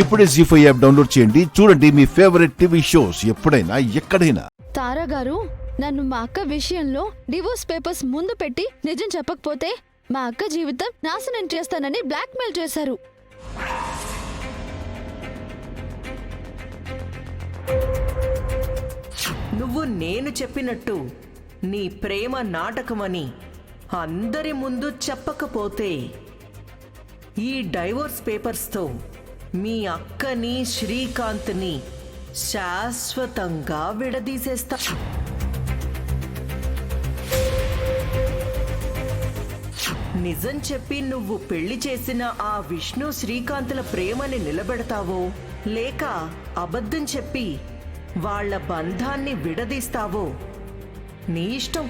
ఇప్పుడే జీ5 app download చేయండి. చూడండి మీ ఫేవరెట్ టీవీ షోస్ ఎప్పుడైనా ఎక్కడైనా. తారా గారు, నన్ను మా అక్క విషయంలో డివోర్స్ పేపర్స్ ముందు పెట్టి నిజం చెప్పకపోతే మా అక్క జీవితం నాశనం చేస్తానని బ్లాక్మెయిల్ చేశారు. నువ్వు నేను చెప్పినట్టు నీ ప్రేమ నాటకమని అందరి ముందు చెప్పకపోతే ఈ డైవోర్స్ పేపర్స్తో మీ అక్కని శ్రీకాంత్ని శాశ్వతంగా విడదీసేస్తా. నిజం చెప్పి నువ్వు పెళ్లి చేసిన ఆ విష్ణు శ్రీకాంత్ల ప్రేమని నిలబెడతావో లేక అబద్ధం చెప్పి వాళ్ళ బంధాన్ని విడదీస్తావో నీ ఇష్టం.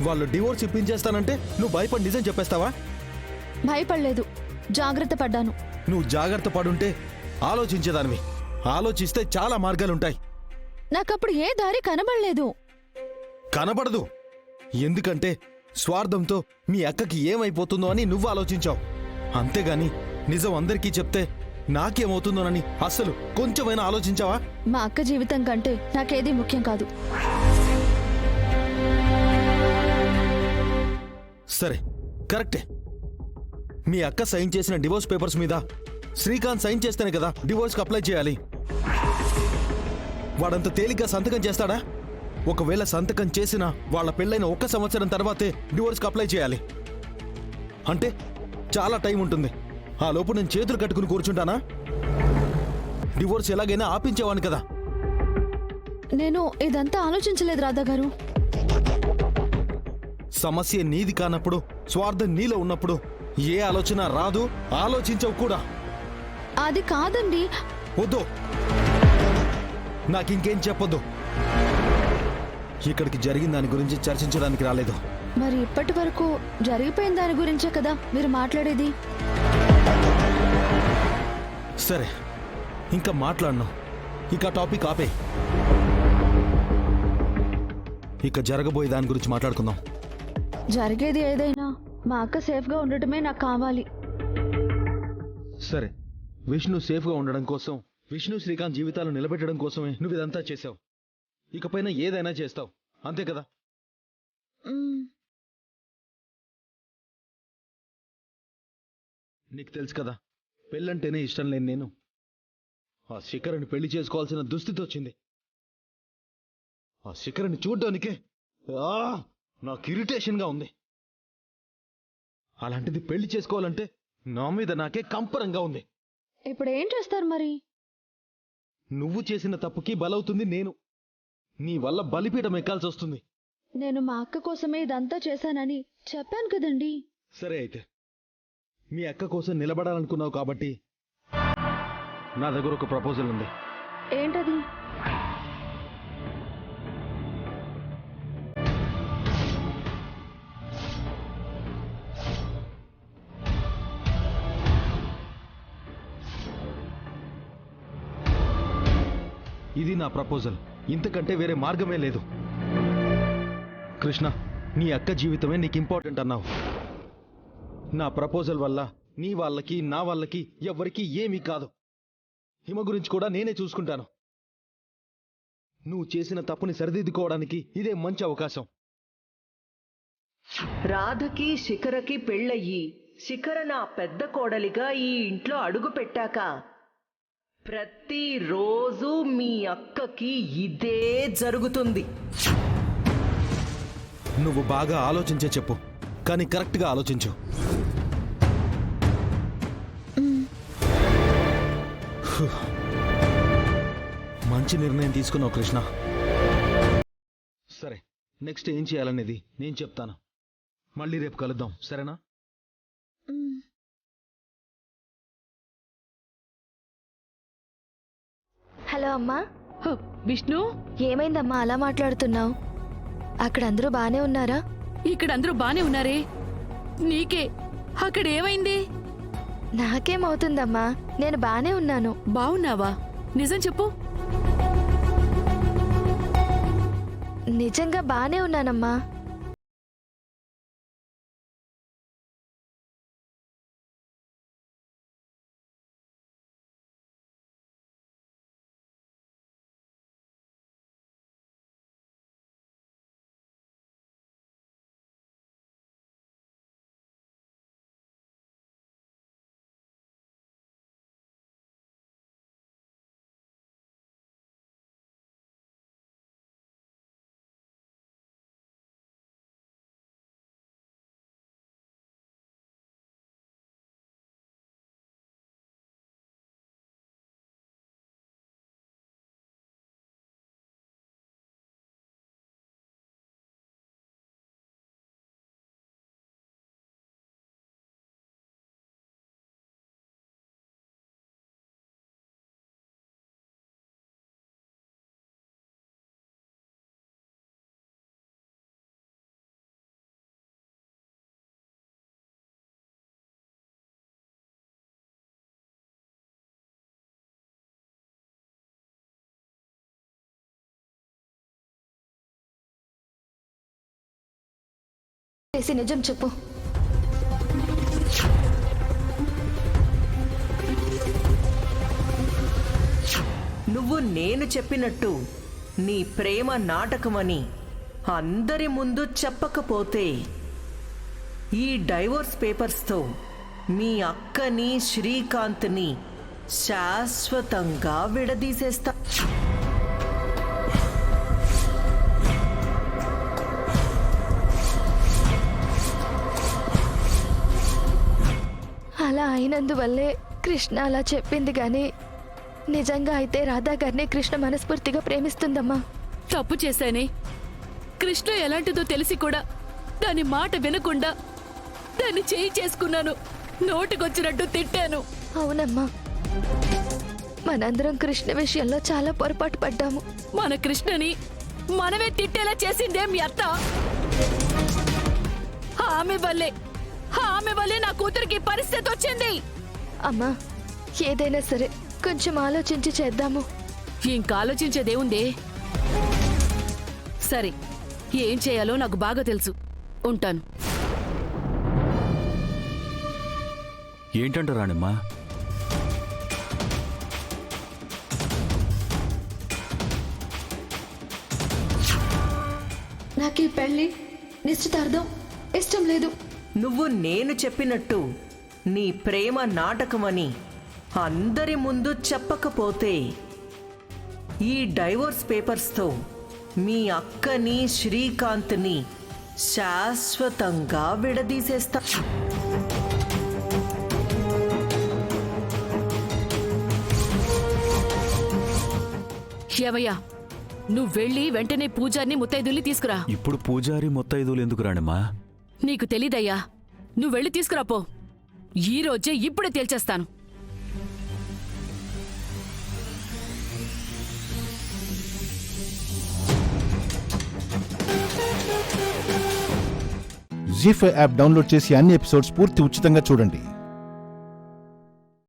వాళ్ళు డివోర్స్ ఇప్పించేస్తానంటే నువ్వు భయపడి నిజం చెప్పేస్తావా? భయపడలేదు, జాగ్రత్త పడ్డాను. నువ్వు జాగ్రత్త పడుంటే ఆలోచించేదానివి. ఆలోచిస్తే చాలా మార్గాలుంటాయి. నాకప్పుడు ఏ దారి కనబడలేదు. కనబడదు, ఎందుకంటే స్వార్థంతో మీ అక్కకి ఏమైపోతుందో అని నువ్వు ఆలోచించావు. అంతేగాని నిజం అందరికీ చెప్తే నాకేమవుతుందోనని అస్సలు కొంచెమైనా ఆలోచించావా? మా అక్క జీవితం కంటే నాకేది ముఖ్యం కాదు. సరే, కరెక్టే. మీ అక్క సైన్ చేసిన డివోర్స్ పేపర్స్ మీద శ్రీకాంత్ సైన్ చేస్తేనే కదా డివోర్స్కి అప్లై చేయాలి. వాడంత తేలిగ్గా సంతకం చేస్తాడా? ఒకవేళ సంతకం చేసినా వాళ్ళ పెళ్ళైన 1 సంవత్సరం తర్వాతే డివోర్స్కి అప్లై చేయాలి. అంటే చాలా టైం ఉంటుంది. ఆ లోపు నేను చేతులు కట్టుకుని కూర్చుంటానా? డివోర్స్ ఎలాగైనా ఆపించేవాను కదా. నేను ఇదంతా ఆలోచించలేదు రాధా గారు. సమస్య నీది కానప్పుడు, స్వార్థం నీలో ఉన్నప్పుడు ఏ ఆలోచన రాదు, ఆలోచించవు కూడా. అది కాదండి. వద్దు, నాకింకేం చెప్పొద్దు. ఇక్కడికి జరిగిన దాని గురించి చర్చించడానికి రాలేదు. మరి ఇప్పటి వరకు జరిగిపోయిన దాని గురించే కదా మీరు మాట్లాడేది. సరే, ఇంకా మాట్లాడను. ఇక టాపిక్ ఆపే. ఇక జరగబోయే దాని గురించి మాట్లాడుకుందాం. జరిగేది ఏదైనా మా అక్క సేఫ్గా ఉండటమే నాకు కావాలి. సరే, విష్ణు సేఫ్గా ఉండడం కోసం, విష్ణు శ్రీకాంత్ జీవితాలు నిలబెట్టడం కోసమే నువ్వు ఇదంతా చేసావు. ఇకపైన ఏదైనా చేస్తావు, అంతే కదా? నీకు తెలుసు కదా, పెళ్ళంటేనే ఇష్టం లేని నేను ఆ శిఖర్ని పెళ్లి చేసుకోవాల్సిన దుస్థితి వచ్చింది. ఆ శిఖర్ని చూడ్డానికే నాకు ఇరిటేషన్గా ఉంది. అలాంటిది పెళ్లి చేసుకోవాలంటే నా మీద నాకే కంపరంగా ఉంది. ఇప్పుడు ఏం చేస్తారు మరి? నువ్వు చేసిన తప్పుకి బలవుతుంది నేను. నీ వల్ల బలిపీఠం ఎక్కాల్సి వస్తుంది. నేను మా అక్క కోసమే ఇదంతా చేశానని చెప్పాను కదండి. సరే, అయితే మీ అక్క కోసం నిలబడాలనుకున్నావు కాబట్టి నా దగ్గర ఒక ప్రపోజల్ ఉంది. ఏంటది? ఇది నా ప్రపోజల్. ఇంతకంటే వేరే మార్గమే లేదు. కృష్ణ, నీ అక్క జీవితమే నీకు ఇంపార్టెంట్ అన్నావు. నా ప్రపోజల్ వల్ల నీ వాళ్ళకి, నా వాళ్ళకి ఎవ్వరికీ ఏమీ కాదు. హిమ గురించి కూడా నేనే చూసుకుంటాను. నువ్వు చేసిన తప్పుని సరిదిద్దుకోవడానికి ఇదే మంచి అవకాశం. రాధకి శిఖరకి పెళ్ళయ్యి శిఖర నా పెద్ద కోడలిగా ఈ ఇంట్లో అడుగు పెట్టాక ప్రతిరోజు మీ అక్కకి ఇదే జరుగుతుంది. నువ్వు బాగా ఆలోచించే చెప్పు, కానీ కరెక్ట్గా ఆలోచించు. మంచి నిర్ణయం తీసుకున్నావు కృష్ణ. సరే, నెక్స్ట్ ఏం చేయాలనేది నేను చెప్తాను. మళ్ళీ రేపు కలుద్దాం, సరేనా? హలో అమ్మా. విష్ణు, ఏమైందమ్మా అలా మాట్లాడుతున్నావు? అక్కడ అందరూ బానే ఉన్నారా? ఇక్కడ అందరూ బానే ఉన్నారే, నీకే అక్కడ ఏమైంది? నాకేమవుతుందమ్మా, నేను బానే ఉన్నాను. బావున్నావా? నిజం చెప్పు. నిజంగా బానే ఉన్నానమ్మా. చేసి నిజం చెప్పు. నువ్వు నేను చెప్పినట్టు నీ ప్రేమ నాటకమని అందరి ముందు చెప్పకపోతే ఈ డైవోర్స్ పేపర్స్తో మీ అక్కని శ్రీకాంత్ని శాశ్వతంగా విడదీసేస్తా. అలా అయినందువల్లే కృష్ణ అలా చెప్పింది గాని నిజంగా అయితే రాధా గారిని కృష్ణ మనస్ఫూర్తిగా ప్రేమిస్తుందమ్మా. తప్పు చేశానే. కృష్ణ ఎలాంటిదో తెలిసి కూడా దాని మాట వినకుండా దాన్ని చేయి చేసుకున్నాను. నోటికొచ్చినట్టు తిట్టాను. అవునమ్మా, మనందరం కృష్ణ విషయంలో చాలా పొరపాటు పడ్డాము. మన కృష్ణని మనమే తిట్టేలా చేసిందే మీ అత్త. ఆమె వల్లే నా కూతురికి పరిస్థితి వచ్చింది. అమ్మా, ఏదైనా సరే కొంచెం ఆలోచించి చేద్దాము. ఇంకా ఆలోచించేదేముందే? సరే, ఏం చేయాలో నాకు బాగా తెలుసు. ఉంటాను. ఏంటంట రాణిమ్మా? నాకు ఈ పెళ్లి నిశ్చితార్థం ఇష్టం లేదు. నువ్వు నేను చెప్పినట్టు నీ ప్రేమ నాటకమని అందరి ముందు చెప్పకపోతే ఈ డైవోర్స్ పేపర్స్తో మీ అక్కని శ్రీకాంత్ని శాశ్వతంగా విడదీసేస్తా. ఏవయ్యా, నువ్వు వెళ్ళి వెంటనే పూజారిని ముత్తైదుల్ని తీసుకురా. ఇప్పుడు పూజారి మొత్తైదులు ఎందుకు రాణిమ్మా? నీకు తెలీదయ్యా. నువ్వు వెళ్ళి తీసుకురాపో. ఈ రోజే ఇప్పుడే తేల్చేస్తాను. జీ5 యాప్ డౌన్లోడ్ చేసి అన్ని ఎపిసోడ్స్ పూర్తి ఉచితంగా చూడండి.